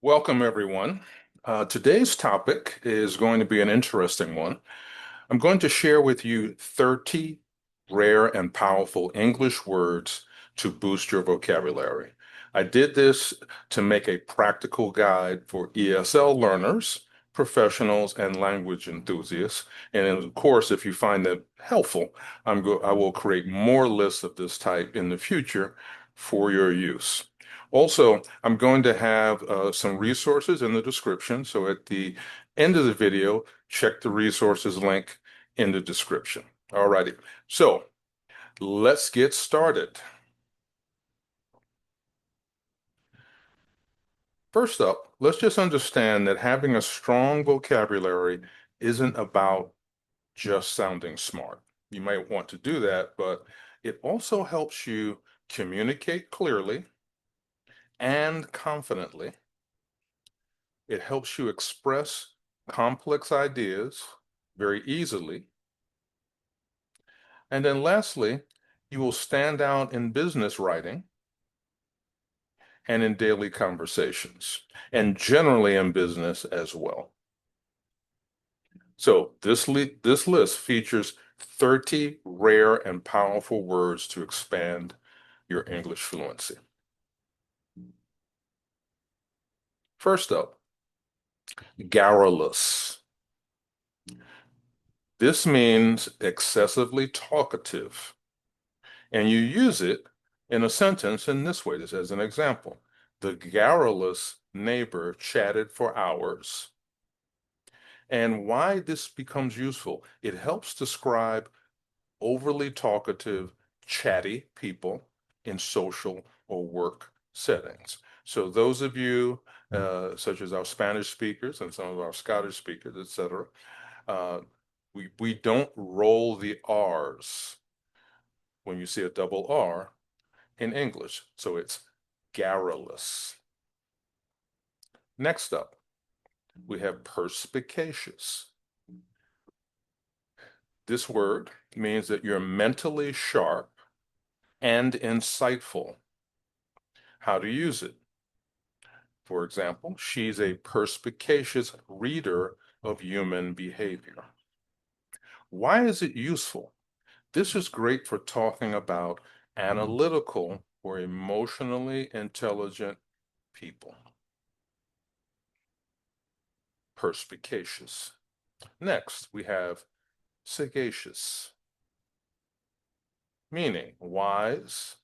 Welcome, everyone. Today's topic is going to be an interesting one. I'm going to share with you 30 rare and powerful English words to boost your vocabulary. I did this to make a practical guide for ESL learners, professionals, and language enthusiasts. And of course, if you find them helpful, I will create more lists of this type in the future for your use. Also, I'm going to have some resources in the description. So at the end of the video, check the resources link in the description. Alrighty, so let's get started. First up, let's just understand that having a strong vocabulary isn't about just sounding smart. You might want to do that, but it also helps you communicate clearly and confidently. It helps you express complex ideas very easily. And then lastly, you will stand out in business writing and in daily conversations, and generally in business as well. So this list features 30 rare and powerful words to expand your English fluency. First up, garrulous. This means excessively talkative, and you use it in a sentence in this way. This as an example. The garrulous neighbor chatted for hours. And why this becomes useful, it helps describe overly talkative, chatty people in social or work settings. So those of you, such as our Spanish speakers and some of our Scottish speakers, etc., uh, we don't roll the R's when you see a double R in English. So it's garrulous. Next up, we have perspicacious. This word means that you're mentally sharp and insightful. How to use it? For example, she's a perspicacious reader of human behavior. Why is it useful? This is great for talking about analytical or emotionally intelligent people. Perspicacious. Next, we have sagacious, meaning wise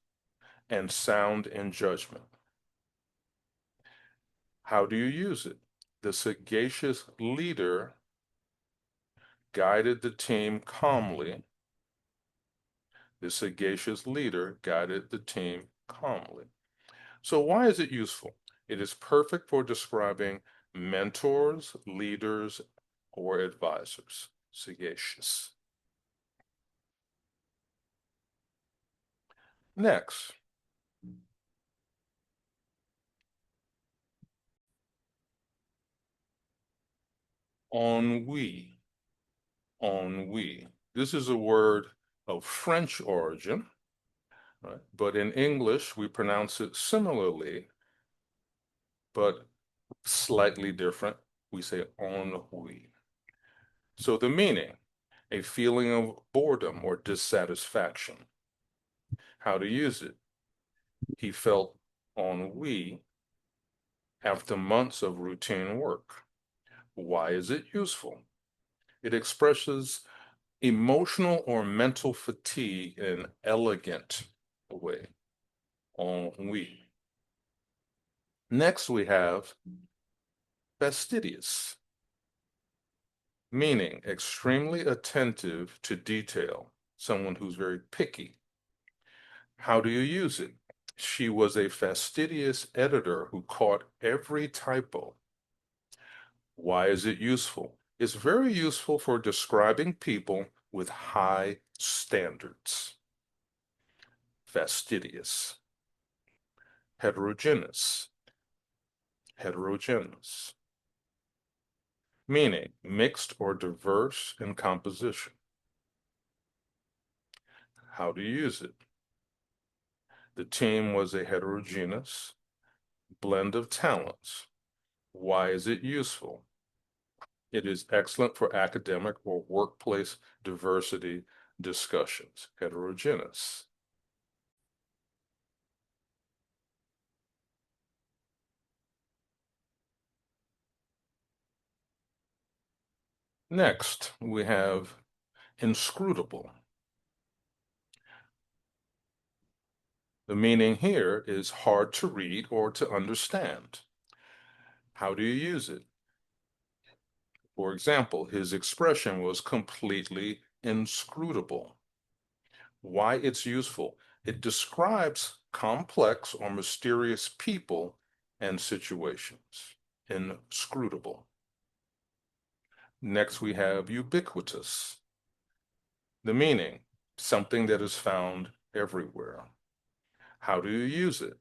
and sound in judgment. How do you use it? The sagacious leader guided the team calmly. The sagacious leader guided the team calmly. So why is it useful? It is perfect for describing mentors, leaders, or advisors. Sagacious. Next, ennui. Ennui. This is a word of French origin, right? But in English, we pronounce it similarly, but slightly different. We say ennui. So the meaning, a feeling of boredom or dissatisfaction. How to use it? He felt ennui after months of routine work. Why is it useful? It expresses emotional or mental fatigue in an elegant way. Ennui. Next, we have fastidious, meaning extremely attentive to detail, someone who's very picky. How do you use it? She was a fastidious editor who caught every typo. Why is it useful? It's very useful for describing people with high standards. Fastidious. Heterogeneous. Heterogeneous. Meaning mixed or diverse in composition. How to use it? The team was a heterogeneous blend of talents. Why is it useful? It is excellent for academic or workplace diversity discussions. Heterogeneous. Next, we have inscrutable. The meaning here is hard to read or to understand. How do you use it? For example, his expression was completely inscrutable. Why it's useful? It describes complex or mysterious people and situations. Inscrutable. Next, we have ubiquitous. The meaning, something that is found everywhere. How do you use it?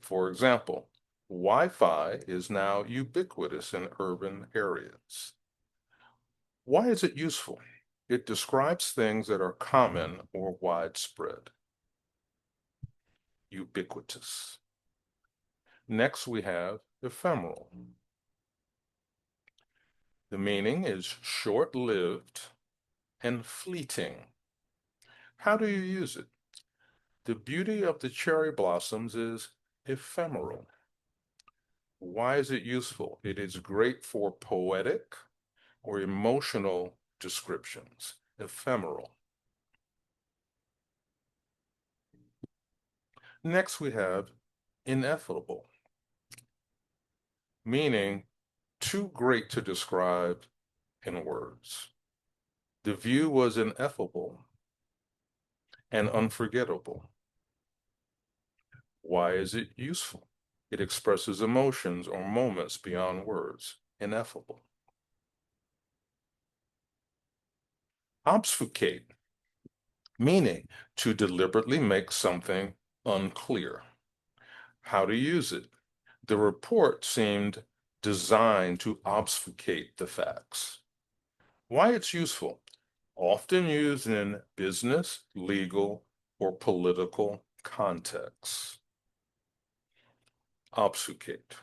For example, Wi-Fi is now ubiquitous in urban areas. Why is it useful? It describes things that are common or widespread. Ubiquitous. Next, we have ephemeral. The meaning is short-lived and fleeting. How do you use it? The beauty of the cherry blossoms is ephemeral. Why is it useful? It is great for poetic or emotional descriptions. Ephemeral. Next, we have ineffable, meaning too great to describe in words. The view was ineffable and unforgettable. Why is it useful? It expresses emotions or moments beyond words. Ineffable. Obfuscate, meaning to deliberately make something unclear. How to use it? The report seemed designed to obfuscate the facts. Why it's useful? Often used in business, legal, or political contexts. Obfuscate.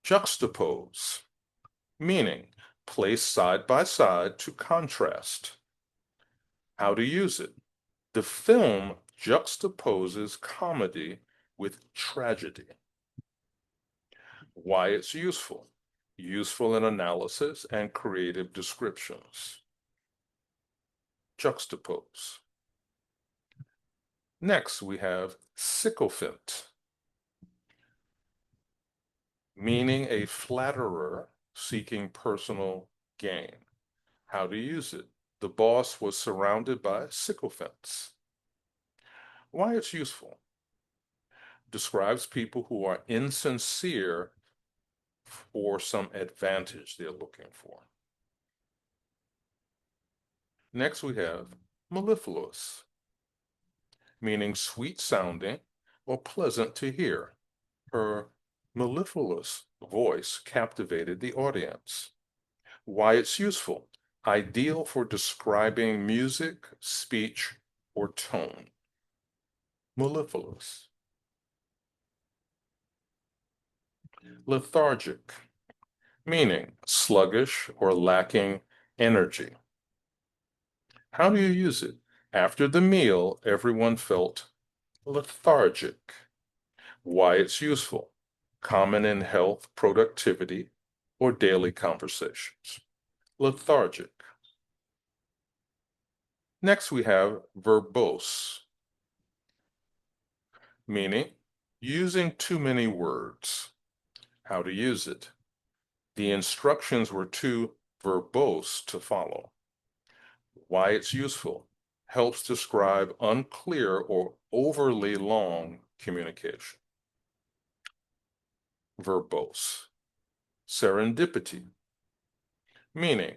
Juxtapose, meaning place side by side to contrast. How to use it? The film juxtaposes comedy with tragedy. Why it's useful? Useful in analysis and creative descriptions. Juxtapose. Next, we have sycophant, meaning a flatterer seeking personal gain. How to use it? The boss was surrounded by sycophants. Why it's useful? Describes people who are insincere for some advantage they're looking for. Next, we have mellifluous, meaning sweet sounding or pleasant to hear. Her mellifluous voice captivated the audience. Why it's useful? Ideal for describing music, speech, or tone. Mellifluous. Lethargic, meaning sluggish or lacking energy. How do you use it? After the meal, everyone felt lethargic. Why it's useful? Common in health, productivity, or daily conversations. Lethargic. Next, we have verbose, meaning using too many words. How to use it? The instructions were too verbose to follow. Why it's useful? Helps describe unclear or overly long communication. Verbose. Serendipity, meaning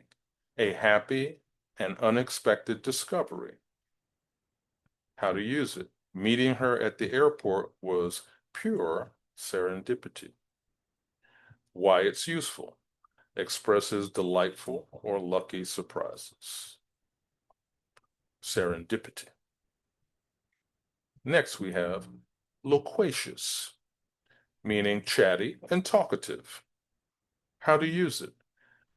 a happy and unexpected discovery. How to use it? Meeting her at the airport was pure serendipity. Why it's useful? Expresses delightful or lucky surprises. Serendipity. Next, we have loquacious, meaning chatty and talkative. How to use it.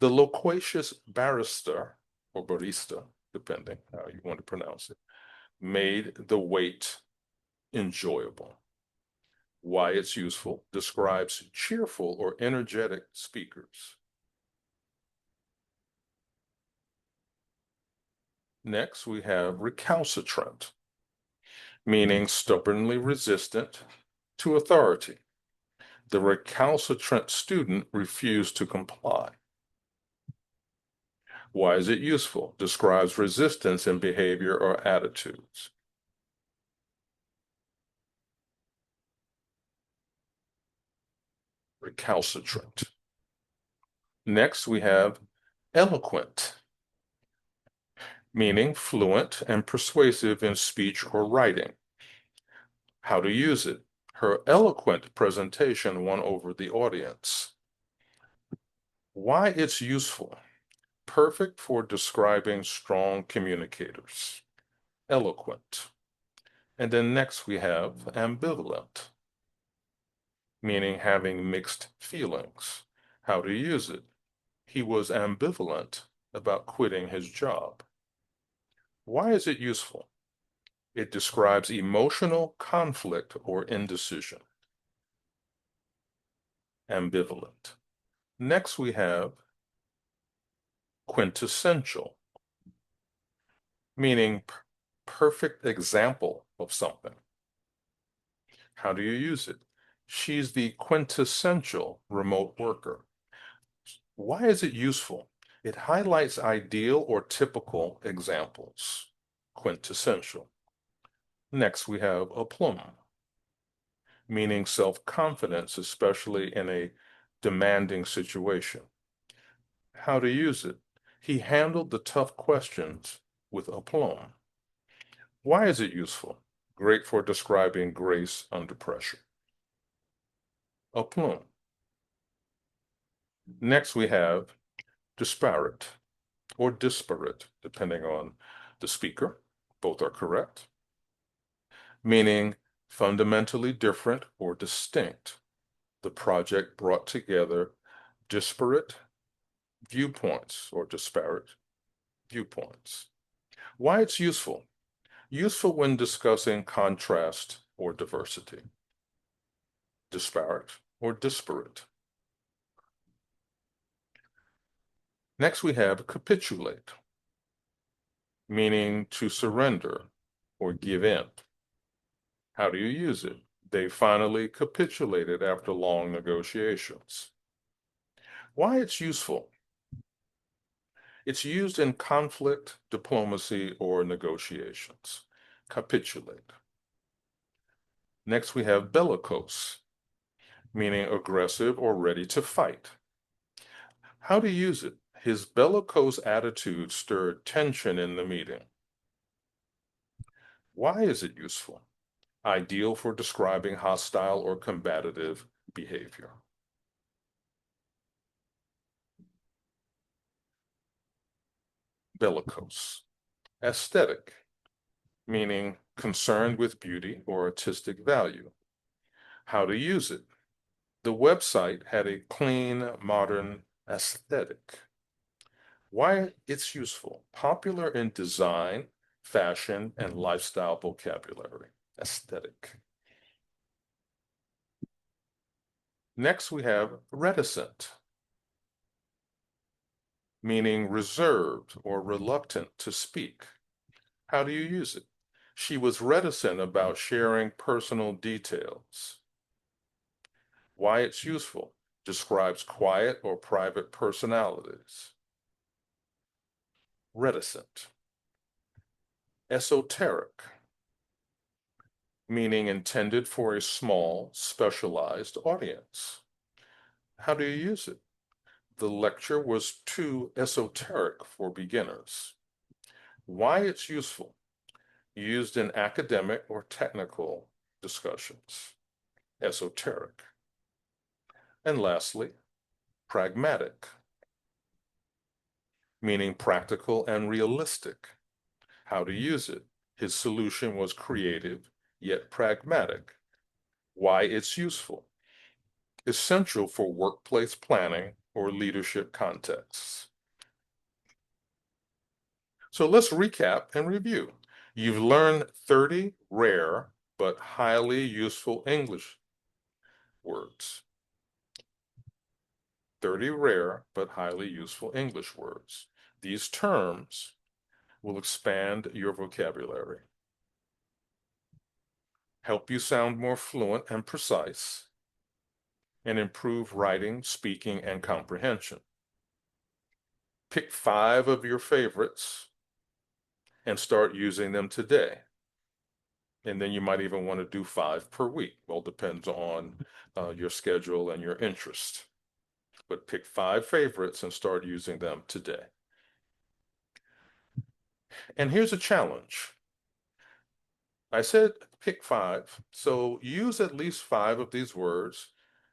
The loquacious barrister, or barista, depending how you want to pronounce it, made the wait enjoyable. Why it's useful. Describes cheerful or energetic speakers. Next, we have recalcitrant, meaning stubbornly resistant to authority. The recalcitrant student refused to comply. Why is it useful? Describes resistance in behavior or attitudes. Recalcitrant. Next, we have eloquent, meaning fluent and persuasive in speech or writing. How to use it. Her eloquent presentation won over the audience. Why it's useful. Perfect for describing strong communicators. Eloquent. And then next we have ambivalent, meaning having mixed feelings. How to use it. He was ambivalent about quitting his job. Why is it useful? It describes emotional conflict or indecision. Ambivalent. Next we have quintessential, meaning perfect example of something. How do you use it? She's the quintessential remote worker. Why is it useful? It highlights ideal or typical examples. Quintessential. Next, we have aplomb, meaning self-confidence, especially in a demanding situation. How to use it? He handled the tough questions with aplomb. Why is it useful? Great for describing grace under pressure. Aplomb. Next, we have disparate or disparate, depending on the speaker. Both are correct. Meaning fundamentally different or distinct. The project brought together disparate viewpoints or disparate viewpoints. Why it's useful. Useful when discussing contrast or diversity. Disparate or disparate. Next we have capitulate, meaning to surrender or give in. How do you use it? They finally capitulated after long negotiations. Why it's useful. It's used in conflict, diplomacy, or negotiations. Capitulate. Next we have bellicose, meaning aggressive or ready to fight. How to use it. His bellicose attitude stirred tension in the meeting. Why is it useful? Ideal for describing hostile or combative behavior. Bellicose. Aesthetic, meaning concerned with beauty or artistic value. How to use it. The website had a clean, modern aesthetic. Why it's useful. Popular in design, fashion, and lifestyle vocabulary. Aesthetic. Next, we have reticent, meaning reserved or reluctant to speak. How do you use it? She was reticent about sharing personal details. Why it's useful. Describes quiet or private personalities. Reticent. Esoteric, meaning intended for a small, specialized audience. How do you use it? The lecture was too esoteric for beginners. Why it's useful. Used in academic or technical discussions. Esoteric. And lastly, pragmatic, meaning practical and realistic. How to use it. His solution was creative, yet pragmatic. Why it's useful. essential for workplace planning or leadership contexts. So let's recap and review. You've learned 30 rare but highly useful English words. 30 rare but highly useful English words. These terms will expand your vocabulary, help you sound more fluent and precise, and improve writing, speaking, and comprehension. Pick 5 of your favorites and start using them today. And then you might even want to do 5 per week. Well, depends on your schedule and your interest. But pick 5 favorites and start using them today. And here's a challenge. I said pick 5, so use at least 5 of these words.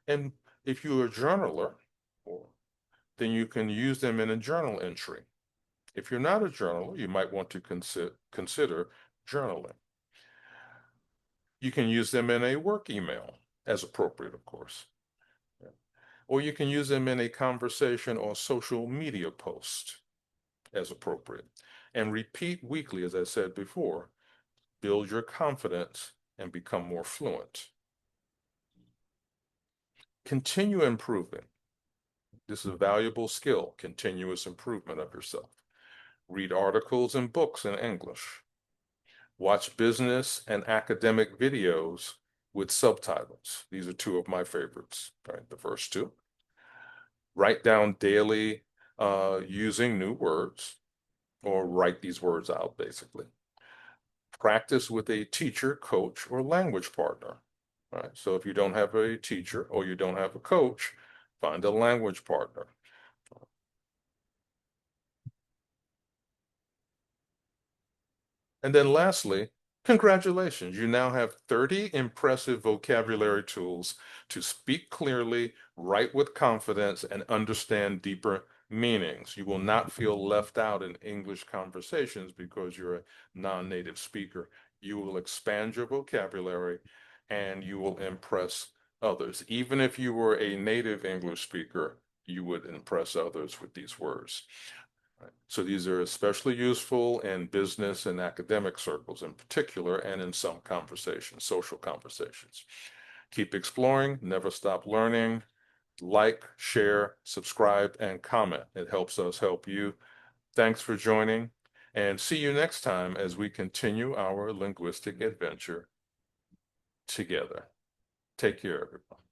And if you're a journaler, then you can use them in a journal entry. If you're not a journaler, you might want to consider journaling. You can use them in a work email, as appropriate, of course. Or you can use them in a conversation or social media post, as appropriate. And repeat weekly, as I said before. Build your confidence and become more fluent. Continue improving. This is a valuable skill, continuous improvement of yourself. Read articles and books in English. Watch business and academic videos with subtitles. These are 2 of my favorites, right? The first 2. Write down daily using new words, or write these words out, basically. Practice with a teacher, coach, or language partner. Right? So if you don't have a teacher or you don't have a coach, find a language partner. And then lastly, congratulations. You now have 30 impressive vocabulary tools to speak clearly, write with confidence, and understand deeper meanings. You will not feel left out in English conversations because you're a non-native speaker. You will expand your vocabulary and you will impress others. Even if you were a native English speaker, you would impress others with these words. Right. So these are especially useful in business and academic circles in particular, and in some conversations, social conversations. Keep exploring, never stop learning. Like, share, subscribe, and comment. It helps us help you. Thanks for joining, and see you next time as we continue our linguistic adventure together. Take care, everyone.